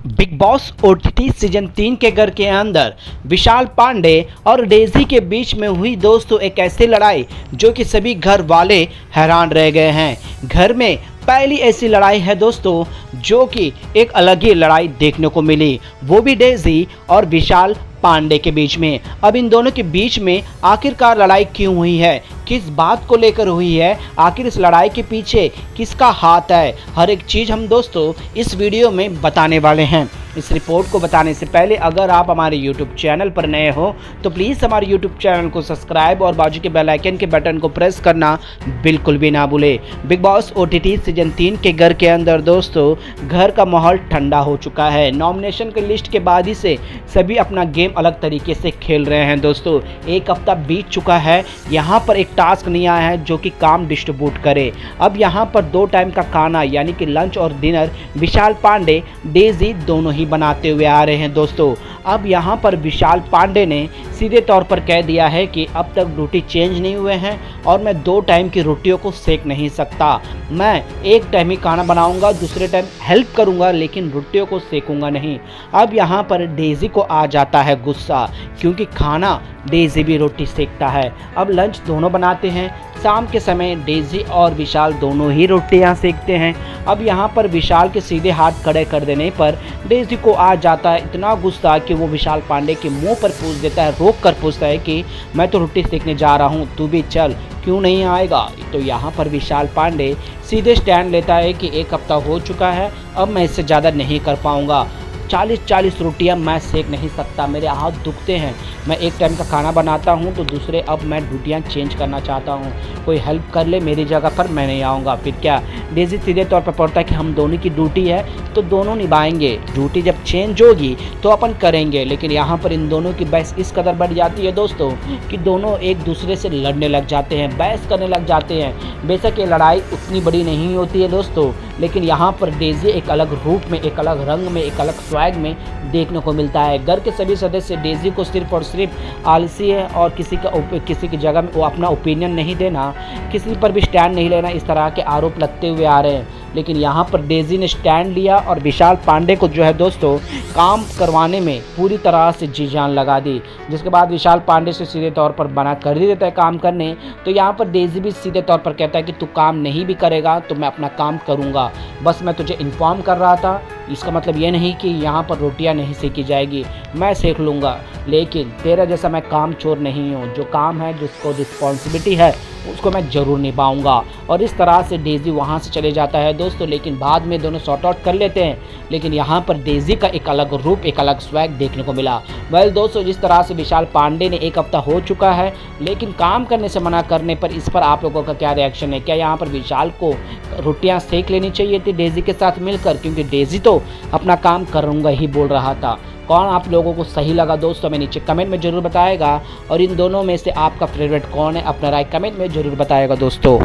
Big boss OTT season 3 के घर के अंदर विशाल पांडे और डेजी के बीच में हुई दोस्तों एक ऐसी लड़ाई जो कि सभी घर वाले हैरान रह गए हैं। घर में पहली ऐसी लड़ाई है दोस्तों जो कि एक अलग ही लड़ाई देखने को मिली, वो भी डेजी और विशाल पांडे के बीच में। अब इन दोनों के बीच में आखिरकार लड़ाई क्यों हुई है, किस बात को लेकर हुई है, आखिर इस लड़ाई के पीछे किसका हाथ है, हर एक चीज़ हम दोस्तों इस वीडियो में बताने वाले हैं। इस रिपोर्ट को बताने से पहले अगर आप हमारे YouTube चैनल पर नए हो तो प्लीज़ हमारे YouTube चैनल को सब्सक्राइब और बाजू के बेल आइकन के बटन को प्रेस करना बिल्कुल भी ना भूले। बिग बॉस ओटीटी सीजन 3 के घर के अंदर दोस्तों घर का माहौल ठंडा हो चुका है। नॉमिनेशन के लिस्ट के बाद ही से सभी अपना गेम अलग तरीके से खेल रहे हैं दोस्तों। एक हफ्ता बीत चुका है, यहाँ पर एक टास्क नहीं आया है जो कि काम डिस्ट्रीब्यूट करे। अब यहाँ पर 2 टाइम का खाना यानी कि लंच और डिनर विशाल पांडे डेजी दोनों ही बनाते हुए आ रहे हैं दोस्तों। अब यहाँ पर विशाल पांडे ने सीधे तौर पर कह दिया है कि अब तक रोटी चेंज नहीं हुए हैं और मैं 2 टाइम की रोटियों को सेक नहीं सकता। मैं एक टाइम ही खाना बनाऊंगा, दूसरे टाइम हेल्प करूंगा लेकिन रोटियों को सेकूंगा नहीं। अब यहाँ पर डेजी को आ जाता है गुस्सा क्योंकि खाना डेजी भी रोटी सेकता है। अब लंच दोनों बनाते हैं, शाम के समय डेजी और विशाल दोनों ही रोटियां सेकते हैं। अब यहाँ पर विशाल के सीधे हाथ खड़े कर देने पर डेजी को आ जाता है इतना गुस्सा कि वो विशाल पांडे के मुंह पर पूछ देता है, रोक कर पूछता है कि मैं तो रोटी सेकने जा रहा हूँ, तू भी चल, क्यों नहीं आएगा। तो यहाँ पर विशाल पांडे सीधे स्टैंड लेता है कि एक हफ्ता हो चुका है, अब मैं इससे ज़्यादा नहीं कर पाऊँगा। 40-40 रोटियां मैं सेक नहीं सकता, मेरे हाथ दुखते हैं। मैं एक टाइम का खाना बनाता हूं तो दूसरे अब मैं रोटियां चेंज करना चाहता हूं, कोई हेल्प कर ले मेरी जगह पर, मैं नहीं आऊँगा। फिर क्या, डेजी सीधे तौर पर पड़ता है कि हम दोनों की ड्यूटी है तो दोनों निभाएंगे, ड्यूटी जब चेंज होगी तो अपन करेंगे। लेकिन यहाँ पर इन दोनों की बहस इस कदर बढ़ जाती है दोस्तों कि दोनों एक दूसरे से लड़ने लग जाते हैं, बहस करने लग जाते हैं। बेशक ये लड़ाई उतनी बड़ी नहीं होती है दोस्तों, लेकिन यहाँ पर डेजी एक अलग रूप में, एक अलग रंग में, एक अलग स्वैग में देखने को मिलता है। घर के सभी सदस्य डेजी को सिर्फ और सिर्फ आलसी है और किसी की जगह में वो अपना ओपिनियन नहीं देना, किसी पर भी स्टैंड नहीं लेना, इस तरह के आरोप लगते हुए आ रहे हैं। लेकिन यहाँ पर डेजी ने स्टैंड लिया और विशाल पांडे को जो है दोस्तों काम करवाने में पूरी तरह से जी जान लगा दी, जिसके बाद विशाल पांडे से सीधे तौर पर मना कर ही देता है काम करने। तो यहाँ पर डेजी भी सीधे तौर पर कहता है कि तू काम नहीं भी करेगा तो मैं अपना काम करूँगा, बस मैं तुझे इन्फॉर्म कर रहा था, इसका मतलब ये नहीं कि यहाँ पर रोटियाँ नहीं सेकी जाएगी, मैं सेक लूँगा, लेकिन तेरा जैसा मैं काम चोर नहीं हूँ। जो काम है, जिसको रिस्पॉन्सिबिलिटी है, उसको मैं ज़रूर निभाऊंगा। और इस तरह से डेजी वहाँ से चले जाता है दोस्तों। लेकिन बाद में दोनों सॉर्ट आउट कर लेते हैं, लेकिन यहाँ पर डेजी का एक अलग रूप, एक अलग स्वैग देखने को मिला। वेल दोस्तों, जिस तरह से विशाल पांडे ने एक हफ्ता हो चुका है लेकिन काम करने से मना करने पर, इस पर आप लोगों का क्या रिएक्शन है? क्या यहाँ पर विशाल को रोटियाँ सेक लेनी चाहिए थी डेजी के साथ मिलकर, क्योंकि डेजी तो अपना काम करूँगा ही बोल रहा था। कौन आप लोगों को सही लगा दोस्तों, हमें नीचे कमेंट में ज़रूर बताएगा। और इन दोनों में से आपका फेवरेट कौन है, अपना राय कमेंट में ज़रूर बताएगा दोस्तों।